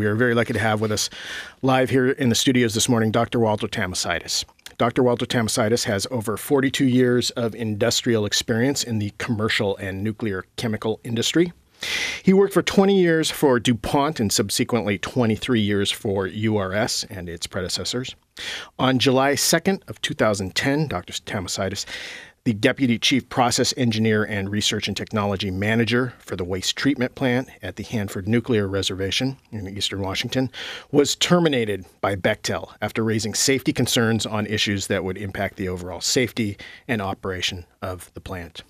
We are very lucky to have with us live here in the studios this morning Dr. Walter Tamosaitis. Dr. Walter Tamosaitis has over 42 years of industrial experience in the commercial and nuclear chemical industry. He worked for 20 years for DuPont and subsequently 23 years for URS and its predecessors. On July 2nd of 2010, Dr. Tamosaitis, the Deputy Chief Process Engineer and Research and Technology Manager for the waste treatment plant at the Hanford Nuclear Reservation in eastern Washington, was terminated by Bechtel after raising safety concerns on issues that would impact the overall safety and operation of the plant.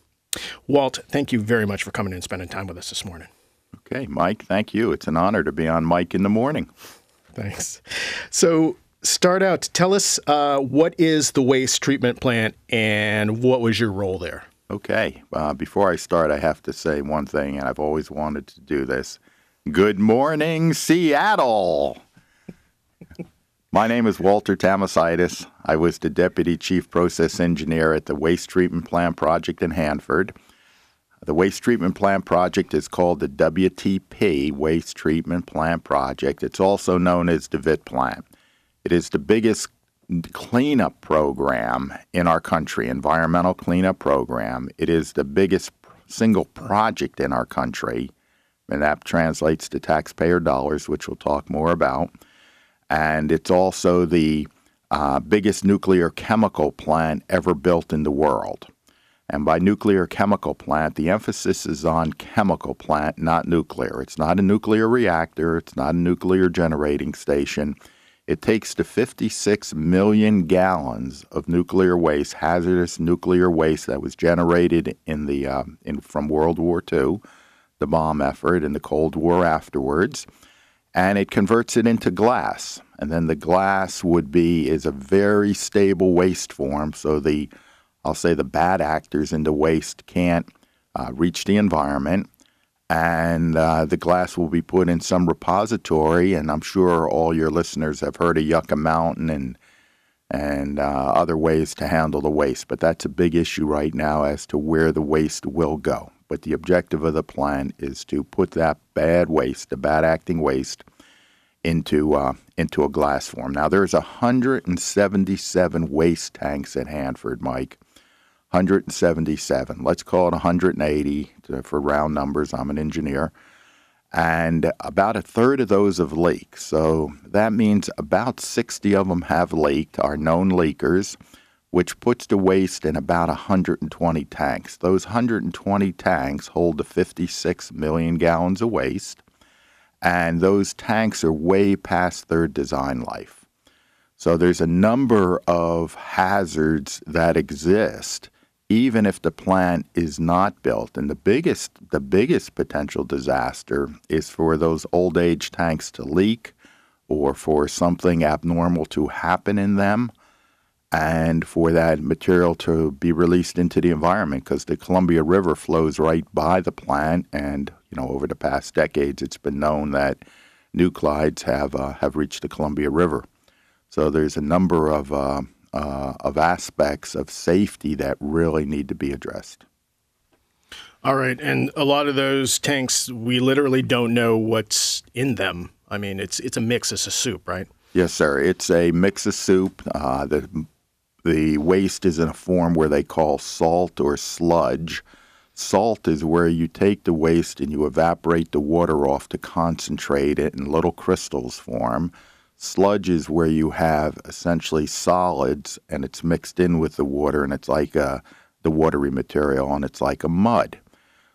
Walt, thank you very much for coming in and spending time with us this morning. Okay, Mike, thank you. It's an honor to be on Mike in the Morning. Thanks. So, start out. Tell us what is the waste treatment plant and what was your role there? Okay. Before I start, I have to say one thing, and I've always wanted to do this. Good morning, Seattle. My name is Walter Tamosaitis. I was the Deputy Chief Process Engineer at the Waste Treatment Plant Project in Hanford. The Waste Treatment Plant Project is called the WTP, Waste Treatment Plant Project. It's also known as the VIT Plant. It is the biggest cleanup program in our country, environmental cleanup program. It is the biggest single project in our country, and that translates to taxpayer dollars, which we'll talk more about. And it's also the biggest nuclear chemical plant ever built in the world. And by nuclear chemical plant, the emphasis is on chemical plant, not nuclear. It's not a nuclear reactor. It's not a nuclear generating station. It takes the 56 million gallons of nuclear waste, hazardous nuclear waste that was generated from World War II, the bomb effort, and the Cold War afterwards, and it converts it into glass. And then the glass is a very stable waste form, so I'll say the bad actors in the waste can't reach the environment. And the glass will be put in some repository, and I'm sure all your listeners have heard of Yucca Mountain and other ways to handle the waste. But that's a big issue right now as to where the waste will go. But the objective of the plant is to put that bad waste, the bad acting waste, into a glass form. Now, there's 177 waste tanks at Hanford, Mike. 177. Let's call it 180 for round numbers. I'm an engineer. And about a third of those have leaked. So that means about 60 of them have leaked, are known leakers, which puts the waste in about 120 tanks. Those 120 tanks hold the 56 million gallons of waste, and those tanks are way past their design life. So there's a number of hazards that exist even if the plant is not built. And the biggest potential disaster is for those old age tanks to leak or for something abnormal to happen in them and for that material to be released into the environment, because the Columbia River flows right by the plant. And, over the past decades, it's been known that nuclides have reached the Columbia River. So there's a number of aspects of safety that really need to be addressed. All right. And a lot of those tanks, we literally don't know what's in them. I mean, it's a mix. It's a soup, right? Yes, sir. It's a mix of soup. The waste is in a form where they call salt or sludge. Salt is where you take the waste and you evaporate the water off to concentrate it in little crystals form. Sludge is where you have essentially solids and it's mixed in with the water, and it's like the watery material, and it's like a mud.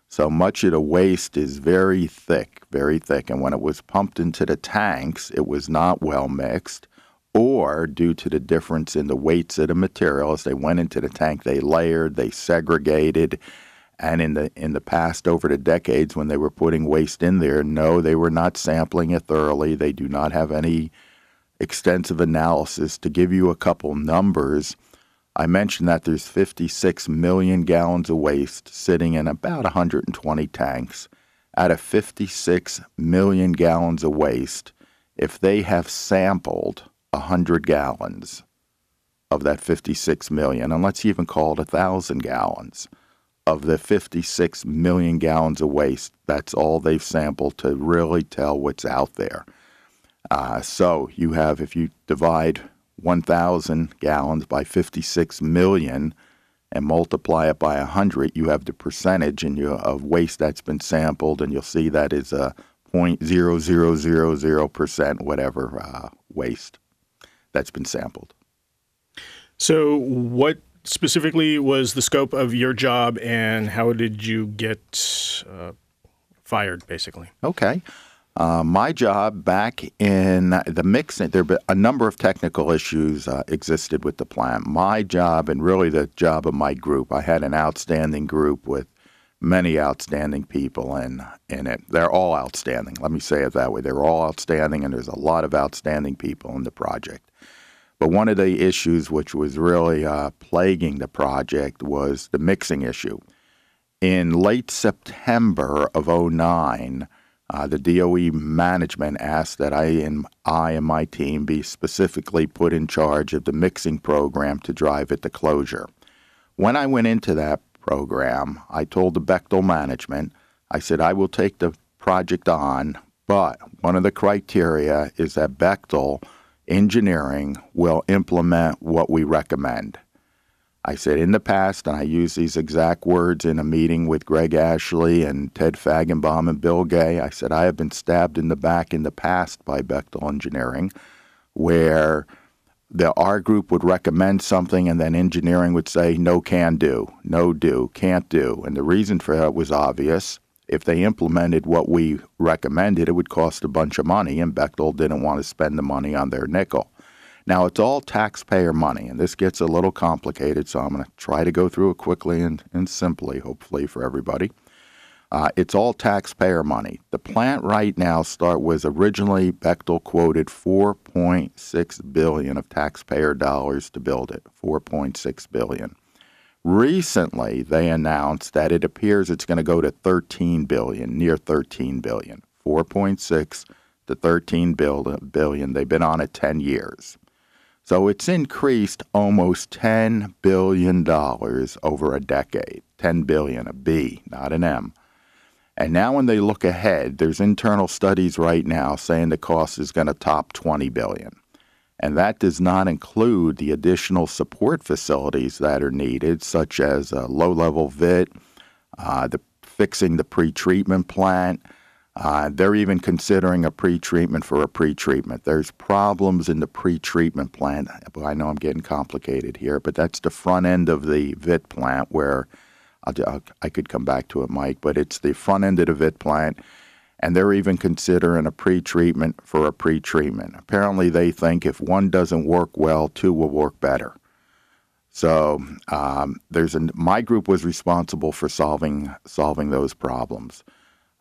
So much of the waste is very thick, and when it was pumped into the tanks, it was not well mixed, or due to the difference in the weights of the material, as they went into the tank, they layered, they segregated, and in the past, over the decades, when they were putting waste in there, no, they were not sampling it thoroughly. They do not have any extensive analysis. To give you a couple numbers, I mentioned that there's 56 million gallons of waste sitting in about 120 tanks. Out of 56 million gallons of waste, if they have sampled 100 gallons of that 56 million, and let's even call it 1,000 gallons, of the 56 million gallons of waste, that's all they've sampled to really tell what's out there. So you have, if you divide 1,000 gallons by 56 million and multiply it by 100, you have the percentage of waste that's been sampled, and you'll see that is a 0.0000% whatever waste that's been sampled. So what specifically was the scope of your job, and how did you get fired, basically? Okay. My job back in the mixing, there have been a number of technical issues existed with the plant. My job, and really the job of my group, I had an outstanding group with many outstanding people in it. They're all outstanding. Let me say it that way. They're all outstanding, and there's a lot of outstanding people in the project. But one of the issues which was really plaguing the project was the mixing issue. In late September of 2009, the DOE management asked that I and my team be specifically put in charge of the mixing program to drive it to closure. When I went into that program, I told the Bechtel management, I said, I will take the project on, but one of the criteria is that Bechtel Engineering will implement what we recommend. I said in the past, and I used these exact words in a meeting with Greg Ashley and Ted Faggenbaum and Bill Gay, I said, I have been stabbed in the back in the past by Bechtel Engineering, where our group would recommend something and then engineering would say, no can do, no do, can't do. And the reason for that was obvious. If they implemented what we recommended, it would cost a bunch of money, and Bechtel didn't want to spend the money on their nickel. Now, it's all taxpayer money, and this gets a little complicated, so I'm going to try to go through it quickly and simply, hopefully, for everybody. It's all taxpayer money. The plant right now was originally Bechtel quoted $4.6 billion of taxpayer dollars to build it, $4.6 billion. Recently, they announced that it appears it's going to go to $13 billion, near $13 billion, 4.6 to $13 billion. They've been on it 10 years. So it's increased almost $10 billion over a decade. $10 billion, a B, not an M. And now when they look ahead, there's internal studies right now saying the cost is going to top $20 billion. And that does not include the additional support facilities that are needed, such as a low-level VIT, fixing the pretreatment plant. They're even considering a pretreatment for a pretreatment. There's problems in the pretreatment plant. I know I'm getting complicated here, but that's the front end of the VIT plant where I could come back to it, Mike, but it's the front end of the VIT plant. And they're even considering a pretreatment for a pretreatment. Apparently, they think if one doesn't work well, two will work better. So my group was responsible for solving those problems.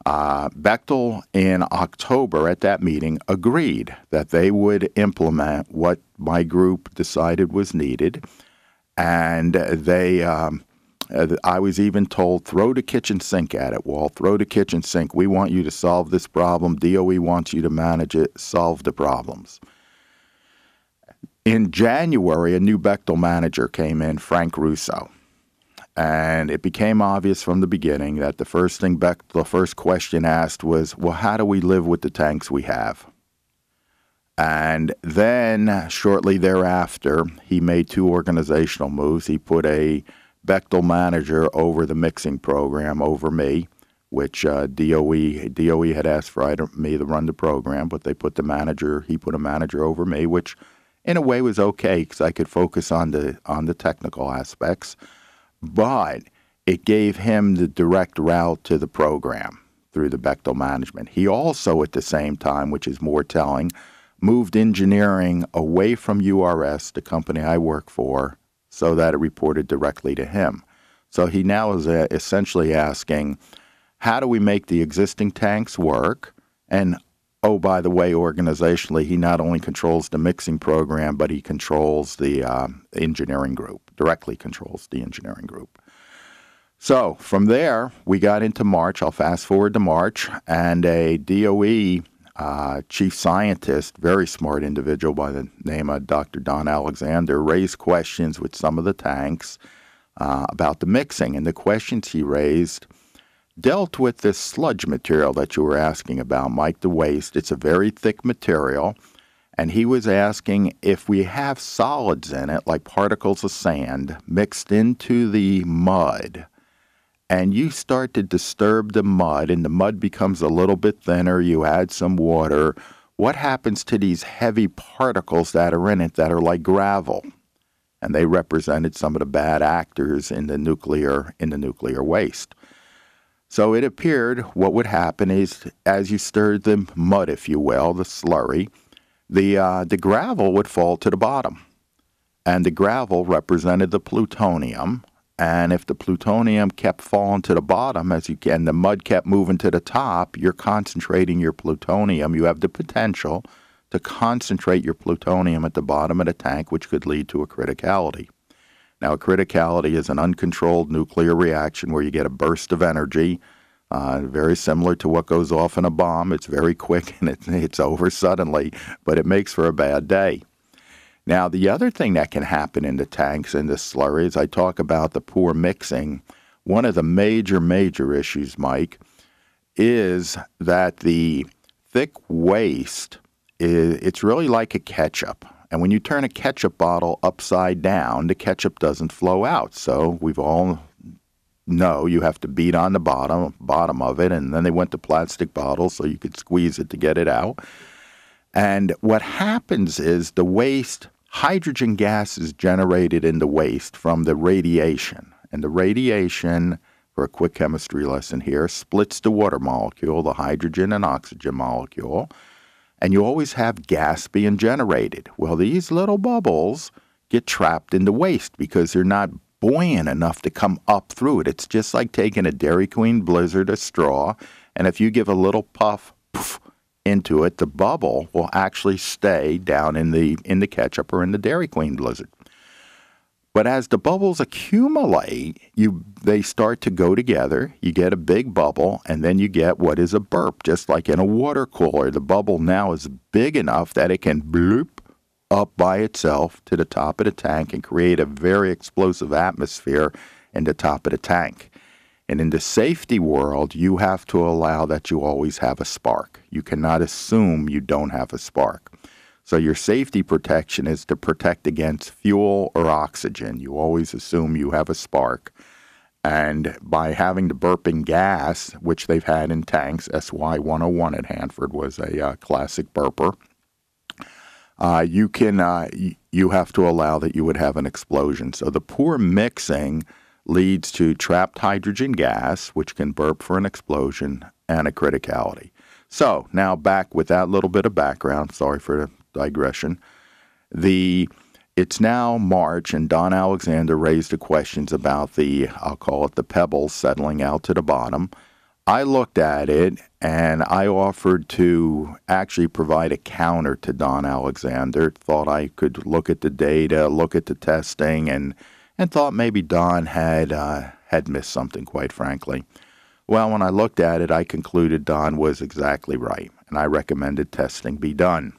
Bechtel in October at that meeting agreed that they would implement what my group decided was needed, and I was even told, throw the kitchen sink at it, Walt. Throw the kitchen sink. We want you to solve this problem. DOE wants you to manage it, solve the problems. In January, a new Bechtel manager came in, Frank Russo. And it became obvious from the beginning that the first question asked was, well, how do we live with the tanks we have? And then shortly thereafter, he made two organizational moves. He put a Bechtel manager over the mixing program over me, which DOE had asked for me to run the program, but he put a manager over me, which in a way was okay because I could focus on the technical aspects, but it gave him the direct route to the program through the Bechtel management. He also, at the same time, which is more telling, moved engineering away from URS, the company I work for, so that it reported directly to him. So he now is essentially asking, how do we make the existing tanks work? And, oh, by the way, organizationally, he not only controls the mixing program, but he controls the engineering group, directly controls the engineering group. So from there, we got into March. I'll fast forward to March, and a DOE chief scientist, very smart individual by the name of Dr. Don Alexander, raised questions with some of the tanks about the mixing. And the questions he raised dealt with this sludge material that you were asking about, Mike, the waste. It's a very thick material. And he was asking if we have solids in it, like particles of sand, mixed into the mud, and you start to disturb the mud, and the mud becomes a little bit thinner, you add some water, what happens to these heavy particles that are in it that are like gravel? And they represented some of the bad actors in the nuclear waste. So it appeared what would happen is, as you stirred the mud, if you will, the slurry, the gravel would fall to the bottom. And the gravel represented the plutonium. And if the plutonium kept falling to the bottom and the mud kept moving to the top, you're concentrating your plutonium. You have the potential to concentrate your plutonium at the bottom of the tank, which could lead to a criticality. Now, a criticality is an uncontrolled nuclear reaction where you get a burst of energy, very similar to what goes off in a bomb. It's very quick and it's over suddenly, but it makes for a bad day. Now, the other thing that can happen in the tanks and the slurries, I talk about the poor mixing. One of the major issues, Mike, is that the thick waste, it's really like a ketchup. And when you turn a ketchup bottle upside down, the ketchup doesn't flow out. So we've all know you have to beat on the bottom of it, and then they went to plastic bottles so you could squeeze it to get it out. And what happens is the waste, hydrogen gas is generated in the waste from the radiation. And the radiation, for a quick chemistry lesson here, splits the water molecule, the hydrogen and oxygen molecule, and you always have gas being generated. Well, these little bubbles get trapped in the waste because they're not buoyant enough to come up through it. It's just like taking a Dairy Queen Blizzard, a straw, and if you give a little puff into it, the bubble will actually stay down in the ketchup or in the Dairy Queen Blizzard. But as the bubbles accumulate, they start to go together. You get a big bubble, and then you get what is a burp, just like in a water cooler. The bubble now is big enough that it can bloop up by itself to the top of the tank and create a very explosive atmosphere in the top of the tank. And in the safety world, you have to allow that you always have a spark. You cannot assume you don't have a spark. So your safety protection is to protect against fuel or oxygen. You always assume you have a spark. And by having the burping gas, which they've had in tanks, SY-101 at Hanford was a classic burper, you have to allow that you would have an explosion. So the poor mixing leads to trapped hydrogen gas, which can burp for an explosion, and a criticality. So now back with that little bit of background, sorry for the digression. It's now March, and Don Alexander raised the questions about I'll call it the pebbles settling out to the bottom. I looked at it, and I offered to actually provide a counter to Don Alexander. Thought I could look at the data, look at the testing, and thought maybe Don had missed something, quite frankly. Well, when I looked at it, I concluded Don was exactly right, and I recommended testing be done.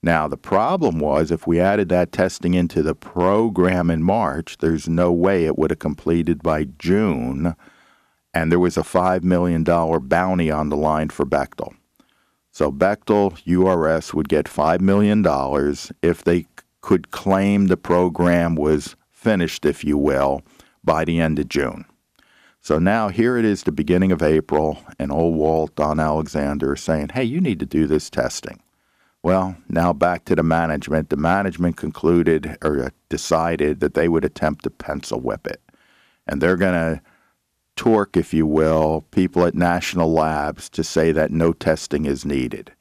Now, the problem was if we added that testing into the program in March, there's no way it would have completed by June, and there was a $5 million bounty on the line for Bechtel. So Bechtel, URS, would get $5 million if they could claim the program was finished, if you will, by the end of June. So now here it is, the beginning of April, and old Walt, Don Alexander, is saying, hey, you need to do this testing. Well, now back to the management. The management concluded or decided that they would attempt to pencil whip it. And they're going to torque, if you will, people at national labs to say that no testing is needed.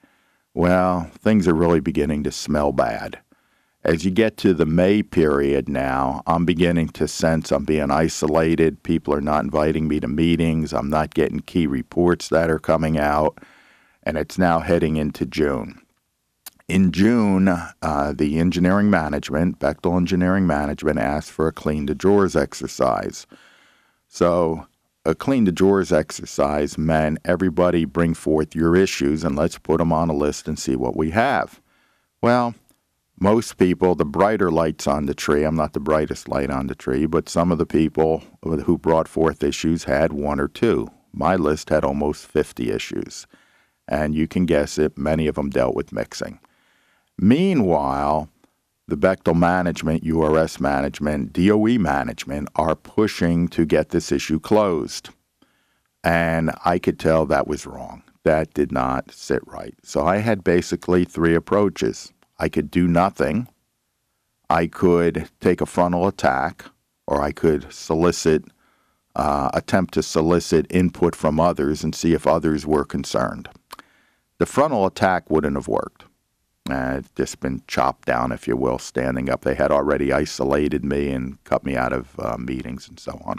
Well, things are really beginning to smell bad. As you get to the May period now, I'm beginning to sense I'm being isolated. People are not inviting me to meetings. I'm not getting key reports that are coming out. And it's now heading into June. In June, the engineering management, Bechtel Engineering Management, asked for a clean the drawers exercise. So a clean the drawers exercise meant everybody bring forth your issues and let's put them on a list and see what we have. Well, most people, the brighter lights on the tree, I'm not the brightest light on the tree, but some of the people who brought forth issues had one or two. My list had almost 50 issues. And you can guess it, many of them dealt with mixing. Meanwhile, the Bechtel management, URS management, DOE management are pushing to get this issue closed. And I could tell that was wrong. That did not sit right. So I had basically three approaches. I could do nothing. I could take a frontal attack, or I could attempt to solicit input from others and see if others were concerned. The frontal attack wouldn't have worked. It's just been chopped down, if you will, standing up. They had already isolated me and cut me out of meetings and so on.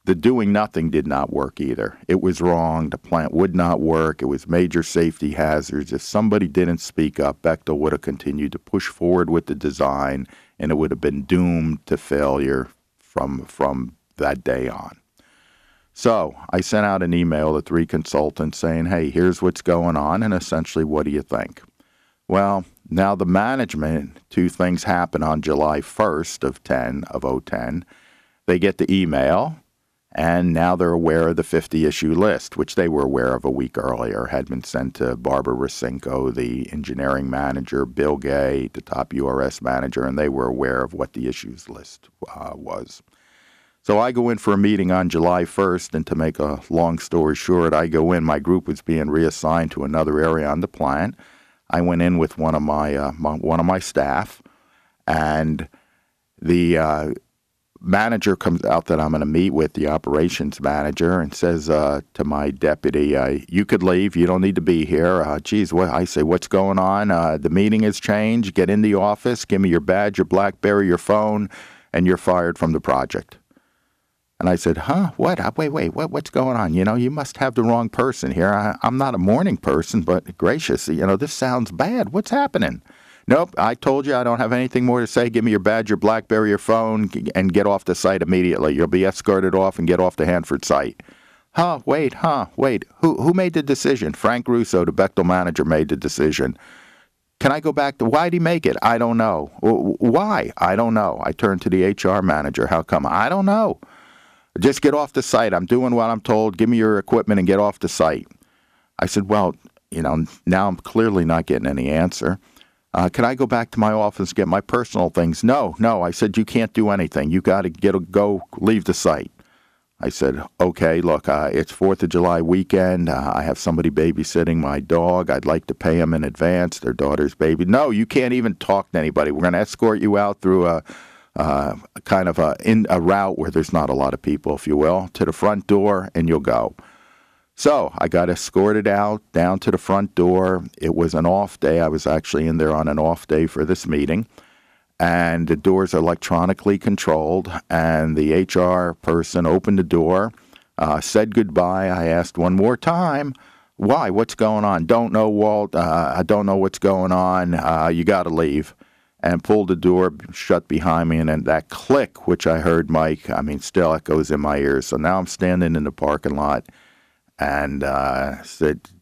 The doing nothing did not work either. It was wrong. The plant would not work. It was major safety hazards. If somebody didn't speak up, Bechtel would have continued to push forward with the design, and it would have been doomed to failure from that day on. So I sent out an email to three consultants saying, hey, here's what's going on, and essentially, what do you think? Well, now the management, two things happen on July 1st of 2010. They get the email, and now they're aware of the 50-issue list, which they were aware of a week earlier, had been sent to Barbara Rasinko, the engineering manager, Bill Gay, the top URS manager, and they were aware of what the issues list was. So I go in for a meeting on July 1st, and to make a long story short, I go in. My group was being reassigned to another area on the plant. I went in with one of my staff, and the manager comes out that I'm going to meet with, the operations manager, and says to my deputy, you could leave. You don't need to be here. I say, what's going on? The meeting has changed. Get in the office. Give me your badge, your BlackBerry, your phone, and you're fired from the project. And I said, what? Wait, what's going on? You must have the wrong person here. I'm not a morning person, but gracious, this sounds bad. What's happening? Nope, I told you I don't have anything more to say. Give me your badge, your BlackBerry, your phone, and get off the site immediately. You'll be escorted off and get off the Hanford site. Wait. Who made the decision? Frank Russo, the Bechtel manager, made the decision. Can I go back to, why'd he make it? I don't know. Why? I don't know. I turned to the HR manager. How come? I don't know. Just get off the site. I'm doing what I'm told. Give me your equipment and get off the site. I said, well, now I'm clearly not getting any answer. Can I go back to my office and get my personal things? No. I said, you can't do anything. You got to go leave the site. I said, okay, look, it's 4th of July weekend. I have somebody babysitting my dog. I'd like to pay them in advance, their daughter's baby. No, you can't even talk to anybody. We're going to escort you out through a route where there's not a lot of people, if you will, to the front door, and you'll go. So I got escorted out down to the front door. It was an off day. I was actually in there on an off day for this meeting. And the doors are electronically controlled. And the HR person opened the door, said goodbye. I asked one more time, why? What's going on? Don't know, Walt. I don't know what's going on. You got to leave. And pulled the door shut behind me. And then that click, which I heard, Mike, still echoes in my ears. So now I'm standing in the parking lot. And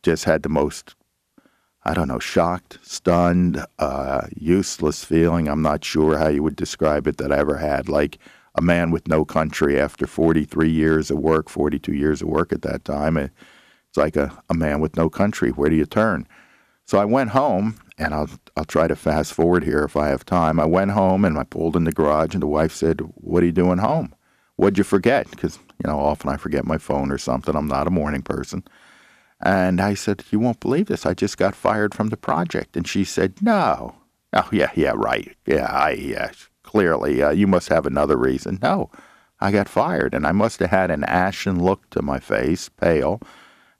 just had the most, shocked, stunned, useless feeling. I'm not sure how you would describe it that I ever had. Like a man with no country after 43 years of work, 42 years of work at that time. It's like a man with no country. Where do you turn? So I went home, and I'll try to fast forward here if I have time. I went home, and I pulled in the garage, and the wife said, what are you doing home? What'd you forget? Because, often I forget my phone or something. I'm not a morning person. And I said, you won't believe this. I just got fired from the project. And she said, no. Oh, yeah, right. Yeah, clearly. You must have another reason. No, I got fired. And I must have had an ashen look to my face, pale.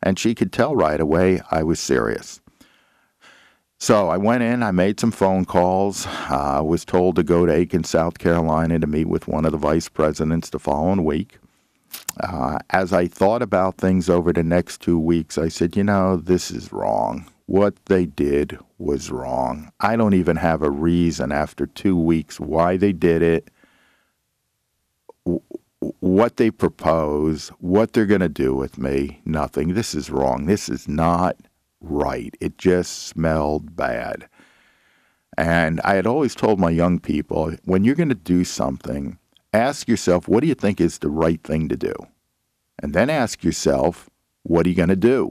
And she could tell right away I was serious. So I went in, I made some phone calls. I was told to go to Aiken, South Carolina to meet with one of the vice presidents the following week. As I thought about things over the next 2 weeks, I said, this is wrong. What they did was wrong. I don't even have a reason after 2 weeks why they did it, what they propose, what they're going to do with me. Nothing. This is wrong. This is not right. It just smelled bad. And I had always told my young people, when you're going to do something, ask yourself, what do you think is the right thing to do? And then ask yourself, what are you going to do?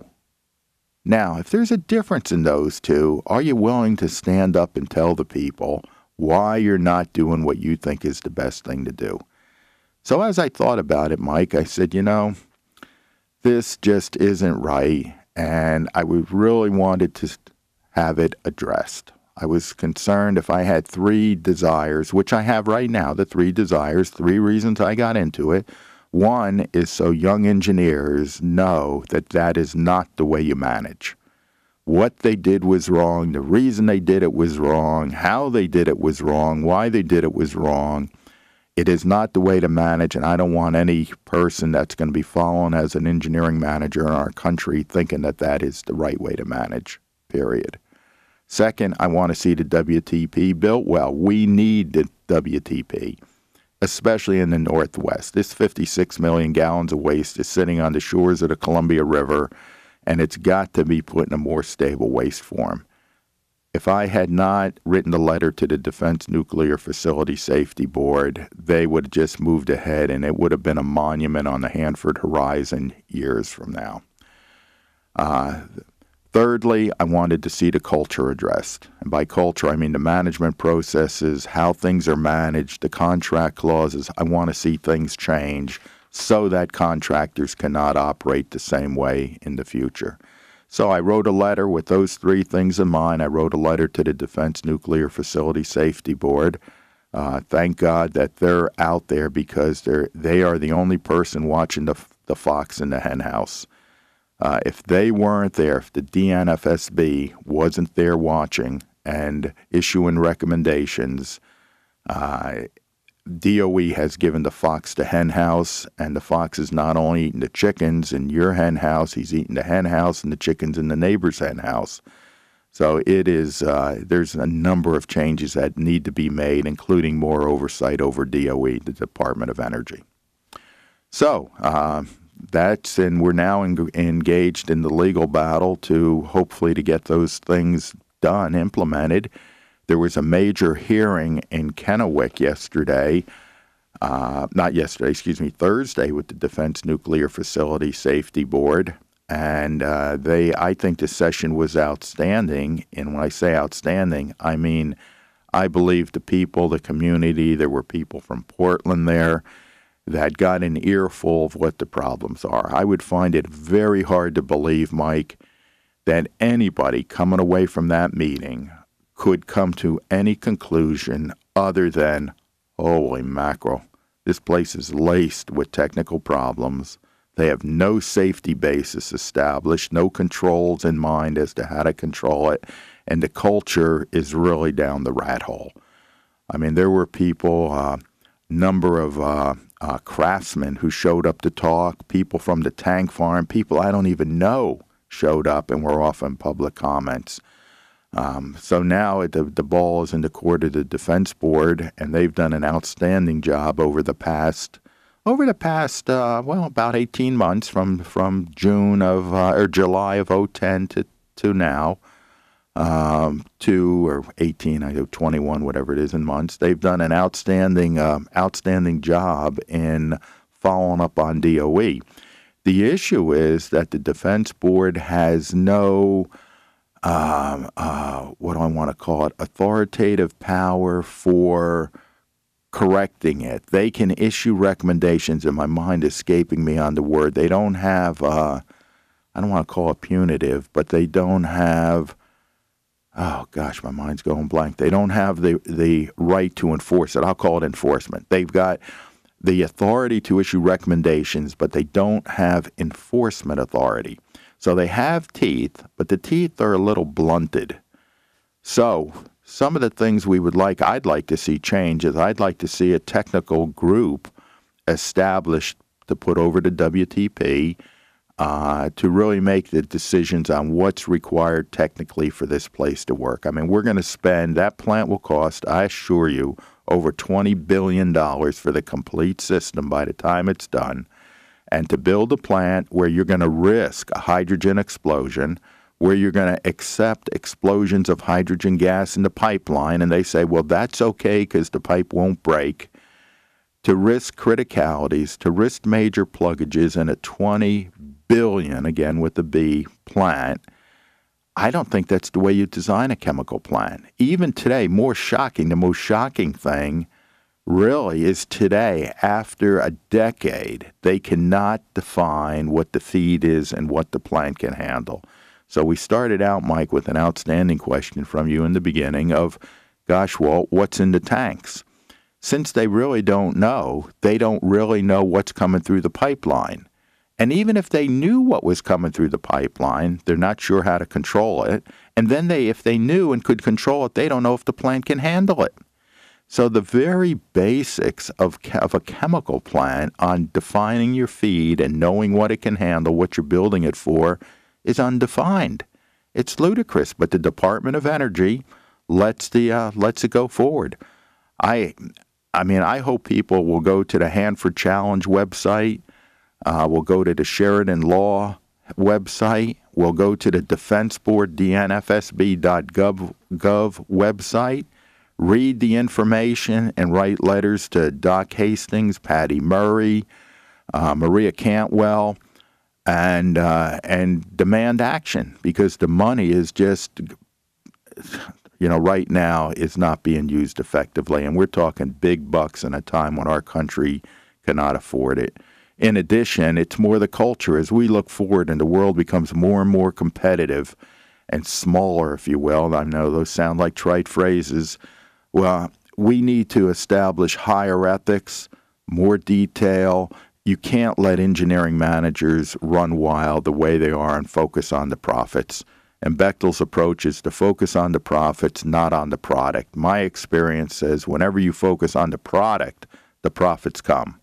Now, if there's a difference in those two, are you willing to stand up and tell the people why you're not doing what you think is the best thing to do? So as I thought about it, Mike, I said, this just isn't right, and I really wanted to have it addressed. I was concerned if I had three desires, which I have right now, the three desires, three reasons I got into it. One is so young engineers know that that is not the way you manage. What they did was wrong, the reason they did it was wrong, how they did it was wrong, why they did it was wrong. It is not the way to manage, and I don't want any person that's going to be following as an engineering manager in our country thinking that that is the right way to manage, period. Second, I want to see the WTP built well. We need the WTP, especially in the Northwest. This 56 million gallons of waste is sitting on the shores of the Columbia River, and it's got to be put in a more stable waste form. If I had not written the letter to the Defense Nuclear Facility Safety Board, they would have just moved ahead, and it would have been a monument on the Hanford horizon years from now. Thirdly, I wanted to see the culture addressed. And by culture, I mean the management processes, how things are managed, the contract clauses. I want to see things change so that contractors cannot operate the same way in the future. So I wrote a letter with those three things in mind. I wrote a letter to the Defense Nuclear Facility Safety Board. Thank God that they're out there because they are the only person watching the fox in the hen house. If they weren't there, if the DNFSB wasn't there watching and issuing recommendations, DOE has given the fox the hen house, and the fox is not only eating the chickens in your hen house, he's eating the hen house and the chickens in the neighbor's hen house. So it is, there's a number of changes that need to be made, including more oversight over DOE, the Department of Energy. So, and we're now engaged in the legal battle to hopefully to get those things done, implemented. There was a major hearing in Kennewick Thursday with the Defense Nuclear Facility Safety Board. And I think the session was outstanding. And when I say outstanding, I mean, I believe the people, the community, there were people from Portland there that got an earful of what the problems are. I would find it very hard to believe, Mike, that anybody coming away from that meeting could come to any conclusion other than, holy mackerel, this place is laced with technical problems. They have no safety basis established, no controls in mind as to how to control it, and the culture is really down the rat hole. I mean, there were people, number of craftsmen who showed up to talk, people from the tank farm, people I don't even know showed up and were offering public comments. So now the ball is in the court of the Defense Board, and they've done an outstanding job over the past about 18 months from June of or July of 2010 to now, or 18, I know 21, whatever it is in months. They've done an outstanding job in following up on DOE. The issue is that the Defense Board has no what do I want to call it, authoritative power for correcting it. They can issue recommendations, and my mind is escaping me on the word. They don't have, I don't want to call it punitive, but they don't have, oh gosh, my mind's going blank. They don't have the right to enforce it. I'll call it enforcement. They've got the authority to issue recommendations, but they don't have enforcement authority. So they have teeth, but the teeth are a little blunted. So some of the things I'd like to see change is I'd like to see a technical group established to put over the WTP to really make the decisions on what's required technically for this place to work. I mean, we're going to spend, that plant will cost, I assure you, over $20 billion for the complete system by the time it's done. And to build a plant where you're going to risk a hydrogen explosion, where you're going to accept explosions of hydrogen gas in the pipeline, and they say, well, that's okay because the pipe won't break. to risk criticalities, to risk major pluggages in a $20 billion, again with the B, plant, I don't think that's the way you design a chemical plant. Even today, the most shocking thing really is today, after a decade, they cannot define what the feed is and what the plant can handle. So we started out, Mike, with an outstanding question from you in the beginning of, gosh, Walt, what's in the tanks? Since they really don't know, they don't really know what's coming through the pipeline. And even if they knew what was coming through the pipeline, they're not sure how to control it. And then if they knew and could control it, they don't know if the plant can handle it. So the very basics of a chemical plant on defining your feed and knowing what it can handle, what you're building it for, is undefined. It's ludicrous, but the Department of Energy lets it go forward. I hope people will go to the Hanford Challenge website. We'll go to the Sheridan Law website. We'll go to the Defense Board, dnfsb.gov website. Read the information and write letters to Doc Hastings, Patty Murray, Maria Cantwell, and demand action, because the money is just, right now is not being used effectively. And we're talking big bucks in a time when our country cannot afford it. In addition, it's more the culture. As we look forward and the world becomes more and more competitive and smaller, if you will, I know those sound like trite phrases. Well, we need to establish higher ethics, more detail. You can't let engineering managers run wild the way they are and focus on the profits. And Bechtel's approach is to focus on the profits, not on the product. My experience says whenever you focus on the product, the profits come.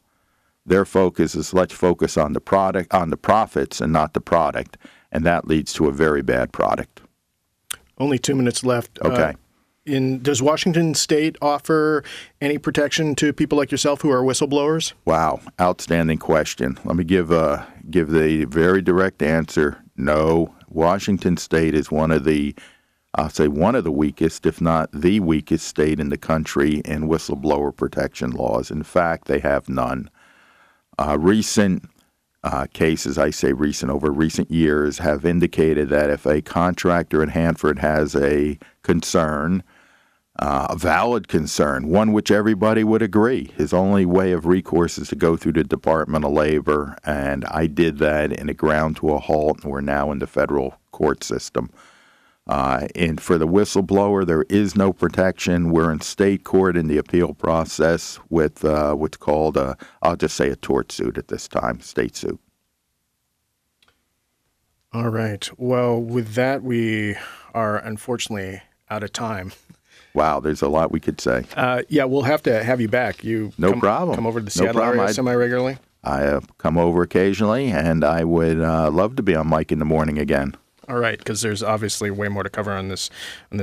Their focus is let's focus on the product, on the profits, and not the product. And that leads to a very bad product. Only 2 minutes left. Okay. Does Washington State offer any protection to people like yourself who are whistleblowers? Wow, outstanding question. Let me give the very direct answer. No, Washington State is one of the weakest, if not the weakest state in the country in whistleblower protection laws. In fact, they have none. Recent cases, I say recent, over recent years, have indicated that if a contractor in Hanford has a concern, a valid concern, one which everybody would agree, his only way of recourse is to go through the Department of Labor, and I did that in a ground to a halt, and we're now in the federal court system. And for the whistleblower, there is no protection. We're in state court in the appeal process with what's called, I'll just say a tort suit at this time, state suit. All right. Well, with that, we are unfortunately out of time. Wow, there's a lot we could say. Yeah, we'll have to have you back. Problem. Come over to the Seattle area semi-regularly? I come over occasionally, and I would love to be on Mike in the Morning again. All right, because there's obviously way more to cover on this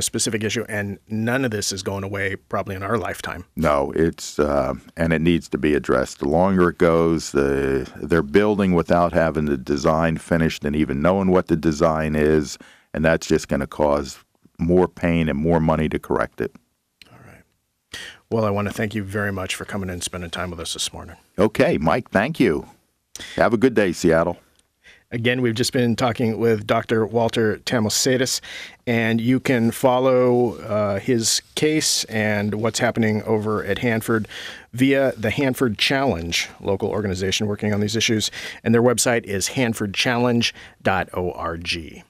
specific issue, and none of this is going away probably in our lifetime. No, it's and it needs to be addressed. The longer it goes, they're building without having the design finished and even knowing what the design is, and that's just going to cause more pain and more money to correct it. All right. Well, I want to thank you very much for coming in and spending time with us this morning. Okay, Mike, thank you. Have a good day, Seattle. Again, we've just been talking with Dr. Walter Tamosaitis, and you can follow his case and what's happening over at Hanford via the Hanford Challenge, local organization working on these issues, and their website is hanfordchallenge.org.